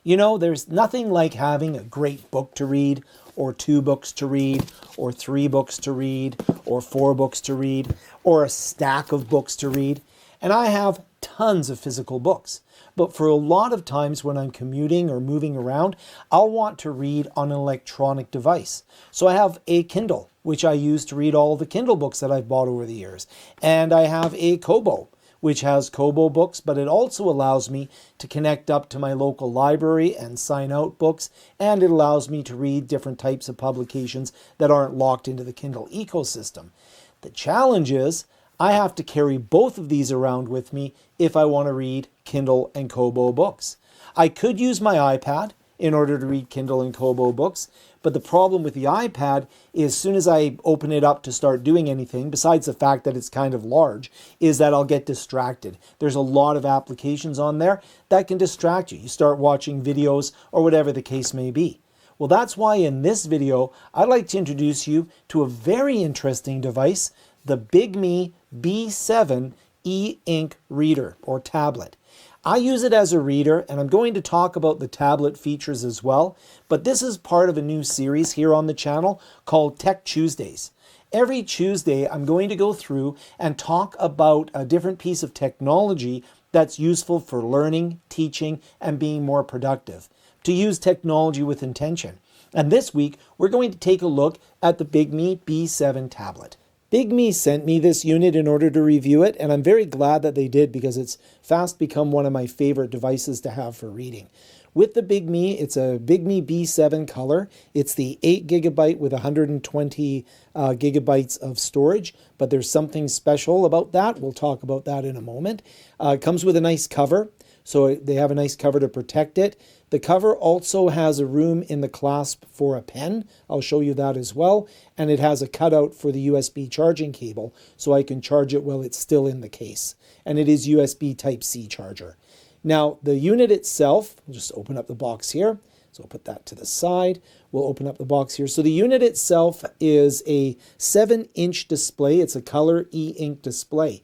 There's nothing like having a great book to read, or 2 books to read, or 3 books to read, or 4 books to read, or a stack of books to read. And I have tons of physical books. But for a lot of times when I'm commuting or moving around, I'll want to read on an electronic device. So I have a Kindle, which I use to read all the Kindle books that I've bought over the years. And I have a Kobo, which has Kobo books, but it also allows me to connect up to my local library and sign out books, and it allows me to read different types of publications that aren't locked into the Kindle ecosystem. The challenge is I have to carry both of these around with me if I want to read Kindle and Kobo books. I could use my iPad in order to read Kindle and Kobo books, but the problem with the iPad is as soon as I open it up to start doing anything, besides the fact that it's kind of large, is that I'll get distracted. There's a lot of applications on there that can distract you. You start watching videos or whatever the case may be. Well, that's why in this video, I'd like to introduce you to a very interesting device, the Bigme B7 e-ink reader or tablet. I use it as a reader, and I'm going to talk about the tablet features as well, but this is part of a new series here on the channel called Tech Tuesdays. Every Tuesday, I'm going to go through and talk about a different piece of technology that's useful for learning, teaching, and being more productive. To use technology with intention. And this week, we're going to take a look at the Bigme B7 tablet. Bigme sent me this unit in order to review it, and I'm very glad that they did because it's fast become one of my favorite devices to have for reading. With the Bigme, it's a Bigme B7 Color. It's the 8GB with 120 gigabytes of storage, but there's something special about that. We'll talk about that in a moment. It comes with a nice cover, so they have a nice cover to protect it. The cover also has a room in the clasp for a pen. I'll show you that as well. And it has a cutout for the USB charging cable, so I can charge it while it's still in the case. And it is USB Type-C charger. Now, the unit itself, I'll just open up the box here. So I'll put that to the side. We'll open up the box here. So the unit itself is a 7-inch display. It's a color e-ink display.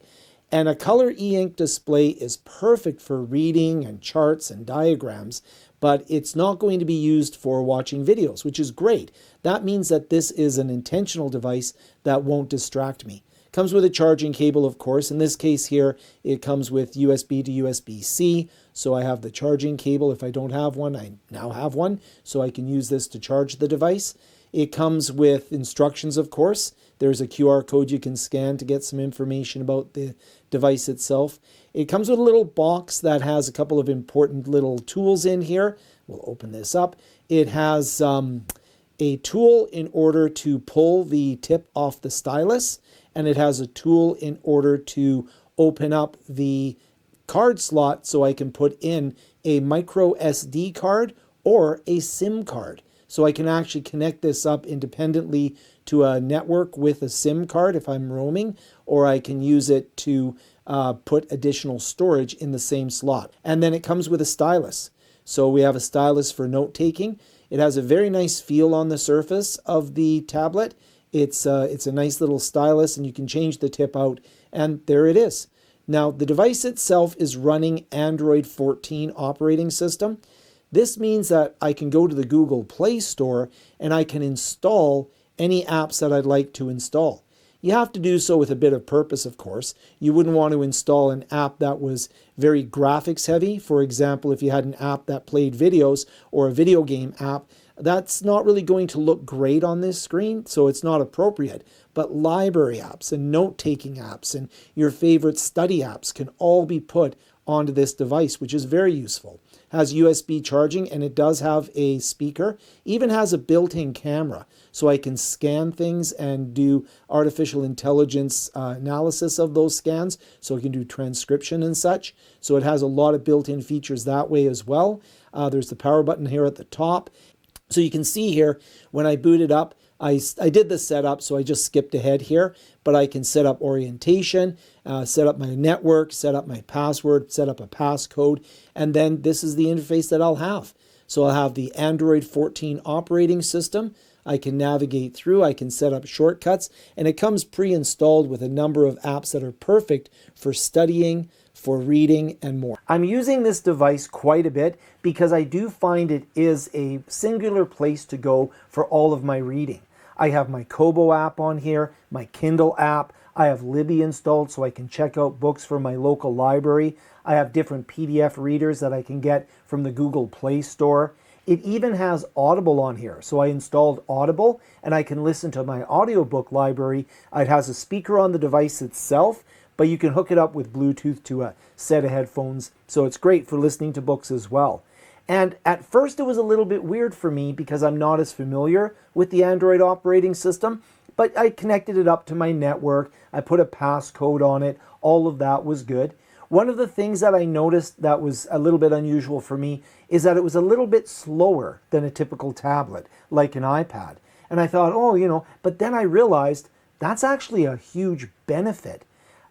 And a color e-ink display is perfect for reading and charts and diagrams, but it's not going to be used for watching videos, which is great. That means that this is an intentional device that won't distract me. Comes with a charging cable, of course. In this case here, it comes with USB to USB-C. So I have the charging cable. If I don't have one, I now have one. So I can use this to charge the device. It comes with instructions, of course. There's a QR code you can scan to get some information about the device itself. It comes with a little box that has a couple of important little tools in here. We'll open this up. It has a tool in order to pull the tip off the stylus, and it has a tool in order to open up the card slot so I can put in a micro SD card or a SIM card. So I can actually connect this up independently to a network with a SIM card if I'm roaming, or I can use it to put additional storage in the same slot. And then it comes with a stylus. So we have a stylus for note-taking. It has a very nice feel on the surface of the tablet. It's a nice little stylus, and you can change the tip out, and there it is. Now, the device itself is running Android 14 operating system. This means that I can go to the Google Play Store and I can install any apps that I'd like to install. You have to do so with a bit of purpose, of course. You wouldn't want to install an app that was very graphics heavy. For example, if you had an app that played videos or a video game app, that's not really going to look great on this screen, so it's not appropriate. But library apps and note-taking apps and your favorite study apps can all be put onto this device, which is very useful. Has USB charging, and it does have a speaker. Even has a built-in camera, so I can scan things and do artificial intelligence analysis of those scans, so I can do transcription and such. So it has a lot of built-in features that way as well. There's the power button here at the top. So you can see here, when I boot it up, I did the setup, so I just skipped ahead here, but I can set up orientation, set up my network, set up my password, set up a passcode, and then this is the interface that I'll have. So I'll have the Android 14 operating system. I can navigate through, I can set up shortcuts, and it comes pre-installed with a number of apps that are perfect for studying, for reading and more. I'm using this device quite a bit because I do find it is a singular place to go for all of my reading. I have my Kobo app on here, my Kindle app. I have Libby installed so I can check out books from my local library. I have different PDF readers that I can get from the Google Play Store. It even has Audible on here. So I installed Audible and I can listen to my audiobook library. It has a speaker on the device itself, but you can hook it up with Bluetooth to a set of headphones. So it's great for listening to books as well. And at first it was a little bit weird for me because I'm not as familiar with the Android operating system, but I connected it up to my network. I put a passcode on it. All of that was good. One of the things that I noticed that was a little bit unusual for me is that it was a little bit slower than a typical tablet, like an iPad. And I thought, oh, but then I realized that's actually a huge benefit.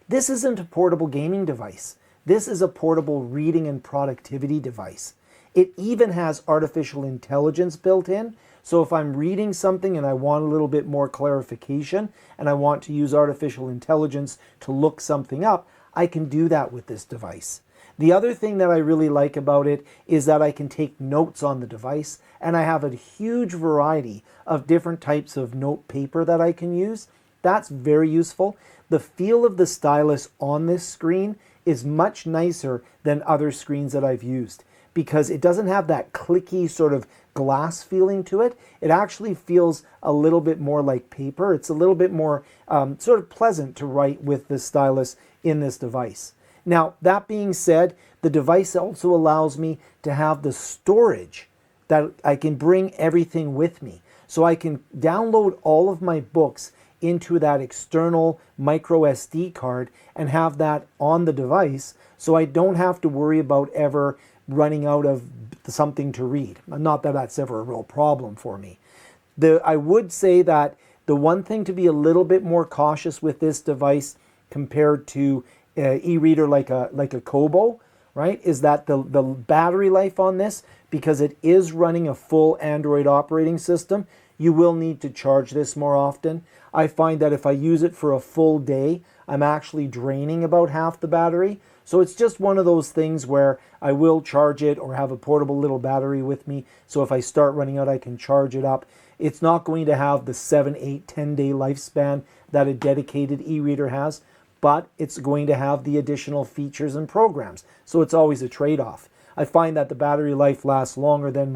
This isn't a portable gaming device. This is a portable reading and productivity device. It even has artificial intelligence built in. So if I'm reading something and I want a little bit more clarification and I want to use artificial intelligence to look something up, I can do that with this device. The other thing that I really like about it is that I can take notes on the device, and I have a huge variety of different types of note paper that I can use. That's very useful. The feel of the stylus on this screen is much nicer than other screens that I've used because it doesn't have that clicky sort of glass feeling to it. It actually feels a little bit more like paper. It's a little bit more sort of pleasant to write with the stylus in this device. Now, that being said, the device also allows me to have the storage that I can bring everything with me. So I can download all of my books into that external micro SD card and have that on the device so I don't have to worry about ever running out of something to read. Not that that's ever a real problem for me. I would say that the one thing to be a little bit more cautious with this device compared to e-reader like a Kobo, right, is that the battery life on this, because it is running a full Android operating system, you will need to charge this more often. I find that if I use it for a full day, I'm actually draining about half the battery. So it's just one of those things where I will charge it or have a portable little battery with me. So if I start running out, I can charge it up. It's not going to have the 7, 8, 10-day lifespan that a dedicated e-reader has, but it's going to have the additional features and programs. So it's always a trade-off. I find that the battery life lasts longer than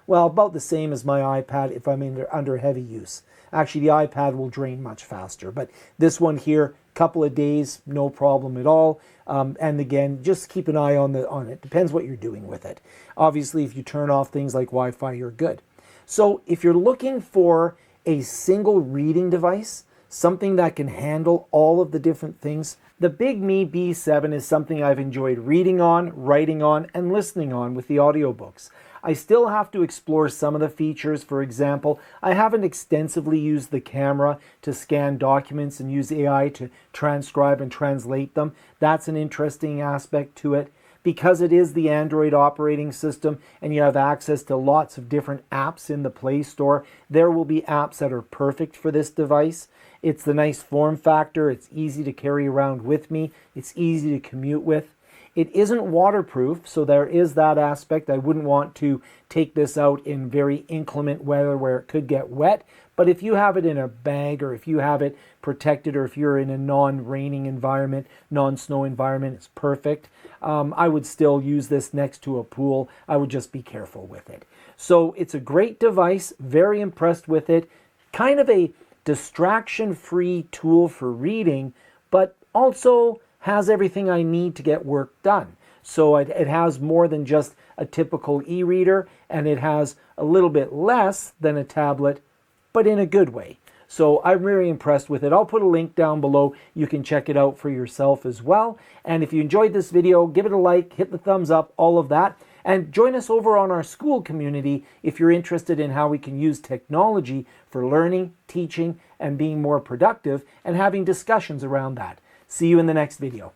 about the same as my iPad if I'm under heavy use. Actually, the iPad will drain much faster, but this one here, couple of days, no problem at all. And again, just keep an eye on it. Depends what you're doing with it. Obviously, if you turn off things like Wi-Fi, you're good. So if you're looking for a single reading device, something that can handle all of the different things, the Bigme B7 is something I've enjoyed reading on, writing on, and listening on with the audiobooks. I still have to explore some of the features. For example, I haven't extensively used the camera to scan documents and use AI to transcribe and translate them. That's an interesting aspect to it. Because it is the Android operating system and you have access to lots of different apps in the Play Store, there will be apps that are perfect for this device. It's the nice form factor. It's easy to carry around with me. It's easy to commute with. It isn't waterproof, so there is that aspect. I wouldn't want to take this out in very inclement weather where it could get wet. But if you have it in a bag or if you have it protected or if you're in a non-raining environment, non-snow environment, it's perfect. I would still use this next to a pool. I would just be careful with it. So it's a great device. Very impressed with it. Kind of a distraction-free tool for reading, but also has everything I need to get work done. So it has more than just a typical e-reader, and it has a little bit less than a tablet, but in a good way. So I'm very impressed with it. I'll put a link down below. You can check it out for yourself as well. And if you enjoyed this video, give it a like, hit the thumbs up, all of that. And join us over on our Skool community if you're interested in how we can use technology for learning, teaching, and being more productive and having discussions around that. See you in the next video.